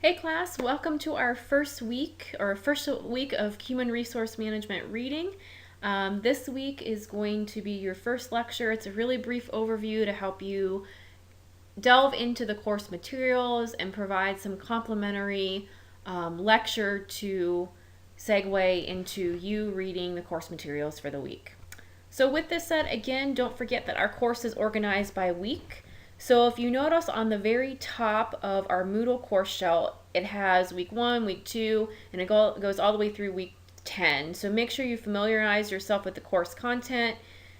Hey class, welcome to our first week of Human Resource Management reading. This week is going to be your first lecture. It's a really brief overview to help you delve into the course materials and provide some complementary lecture to segue into you reading the course materials for the week. So with this said, again, don't forget that our course is organized by week. So if you notice on the very top of our Moodle course shell, it has week 1, week 2, and it goes all the way through week 10. So make sure you familiarize yourself with the course content.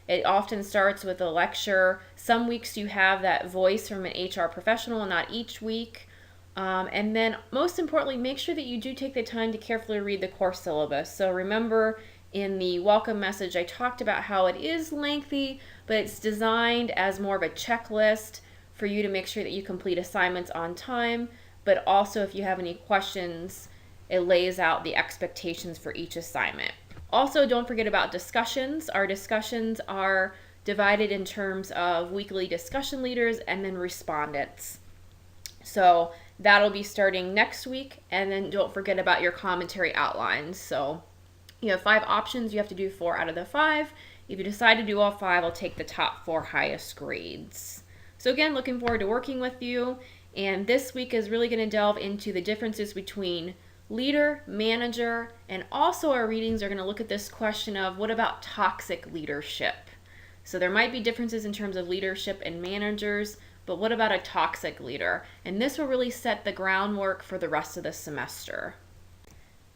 It often starts with a lecture. Some weeks you have that voice from an HR professional, not each week. And then most importantly, make sure that you do take the time to carefully read the course syllabus. So remember, in the welcome message, I talked about how it is lengthy, but it's designed as more of a checklist for you to make sure that you complete assignments on time. But also, if you have any questions, it lays out the expectations for each assignment. Also, don't forget about discussions. Our discussions are divided in terms of weekly discussion leaders and then respondents. So that'll be starting next week. And then don't forget about your commentary outlines. So you have 5 options. You have to do 4 out of the 5. If you decide to do all 5, I'll take the top 4 highest grades. So again, looking forward to working with you. And this week is really going to delve into the differences between leader, manager, and also our readings are going to look at this question of what about toxic leadership? So there might be differences in terms of leadership and managers, but what about a toxic leader? And this will really set the groundwork for the rest of the semester.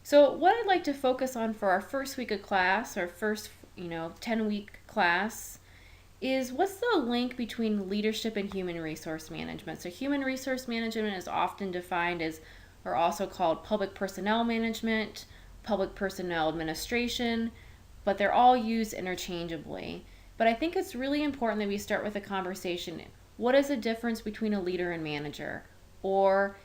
So what I'd like to focus on for our first week of class, our first 10-week class, is what's the link between leadership and human resource management. So human resource management is often defined as, or also called, public personnel management, public personnel administration, but they're all used interchangeably. But I think it's really important that we start with a conversation. What is the difference between a leader and manager? Or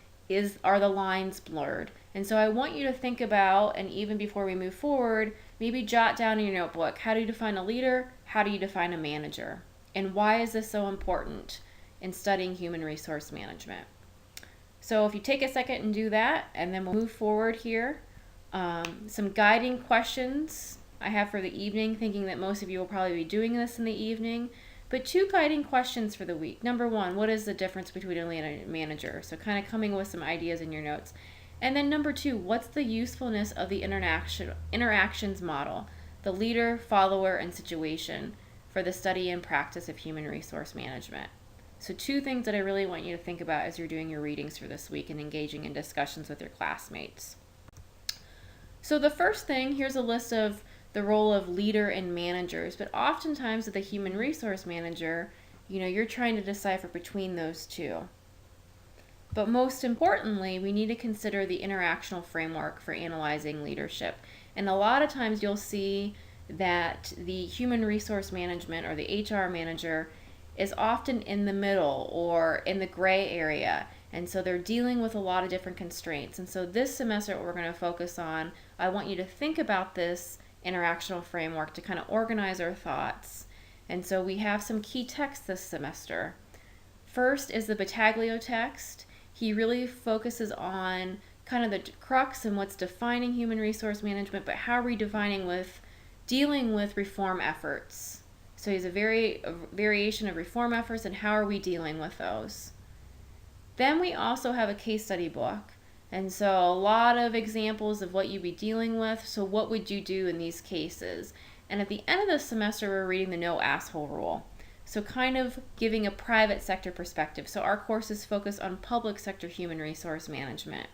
are the lines blurred? And so I want you to think about, and even before we move forward, maybe jot down in your notebook, how do you define a leader? How do you define a manager? And why is this so important in studying human resource management? So if you take a second and do that, and then we'll move forward here. Some guiding questions I have for the evening, thinking that most of you will probably be doing this in the evening. But 2 guiding questions for the week. Number 1, what is the difference between a leader and a manager? So kind of coming with some ideas in your notes. And then number 2, what's the usefulness of the interactions model, the leader, follower, and situation for the study and practice of human resource management? So 2 things that I really want you to think about as you're doing your readings for this week and engaging in discussions with your classmates. So the first thing, here's a list of the role of leader and managers, but oftentimes with a human resource manager, you're trying to decipher between those 2. But most importantly, we need to consider the interactional framework for analyzing leadership. And a lot of times you'll see that the human resource management or the HR manager is often in the middle or in the gray area. And so they're dealing with a lot of different constraints. And so this semester, what we're going to focus on, I want you to think about this interactional framework to kind of organize our thoughts. And so we have some key texts this semester. First is the Battaglio text. He really focuses on kind of the crux and what's defining human resource management, but how are we dealing with reform efforts? So he's a variation of reform efforts and how are we dealing with those? Then we also have a case study book. And so a lot of examples of what you'd be dealing with. So what would you do in these cases? And at the end of the semester, we're reading the no asshole rule. So kind of giving a private sector perspective. So our courses focus on public sector human resource management.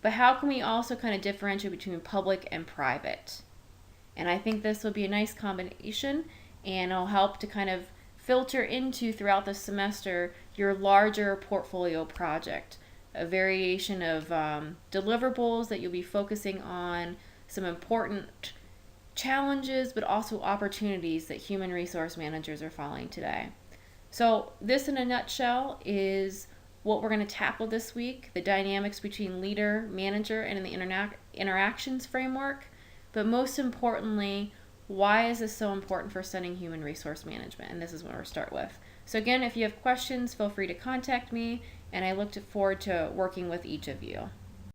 But how can we also kind of differentiate between public and private? And I think this will be a nice combination, and it'll help to kind of filter into throughout the semester your larger portfolio project. A variation of deliverables that you'll be focusing on, some important challenges, but also opportunities that human resource managers are following today. So this in a nutshell is what we're going to tackle this week, the dynamics between leader, manager, and in the interactions framework. But most importantly, why is this so important for studying human resource management? And this is what we'll start with. So again, if you have questions, feel free to contact me. and I look forward to working with each of you.